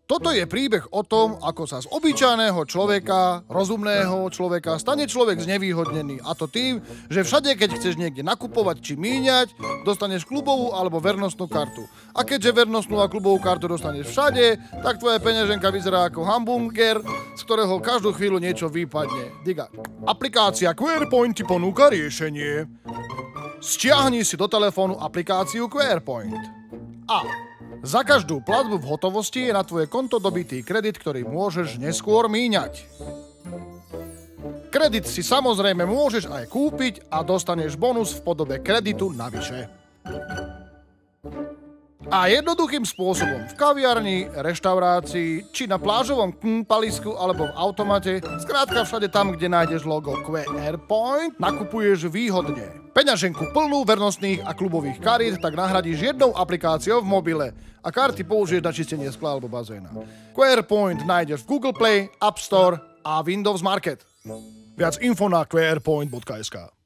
Toto je príbeh o tom, ako sa z obyčajného človeka, rozumného človeka, stane človek znevýhodnený. A to tým, že všade, keď chceš niekde nakupovať či míňať, dostaneš klubovú alebo vernostnú kartu. A keďže vernostnú a klubovú kartu dostaneš všade, tak tvoja peňaženka vyzerá ako hamburger, z ktorého každú chvíľu niečo vypadne. Diga. Aplikácia QueerPoint ti ponúka riešenie. Stiahni si do telefónu aplikáciu QueerPoint. A za každú platbu v hotovosti je na tvoje konto dobitý kredit, ktorý môžeš neskôr míňať. Kredit si samozrejme môžeš aj kúpiť a dostaneš bonus v podobe kreditu navyše. A jednoduchým spôsobom v kaviarni, reštaurácii, či na plážovom kúpalisku alebo v automate, skrátka všade tam, kde nájdeš logo QueerPoint, nakupuješ výhodne. Peňaženku plnú vernostných a klubových kariet tak nahradíš jednou aplikáciou v mobile a karty použiješ na čistenie skla alebo bazéna. QueerPoint nájdeš v Google Play, App Store a Windows Market. Viac info na queerpoint.sk.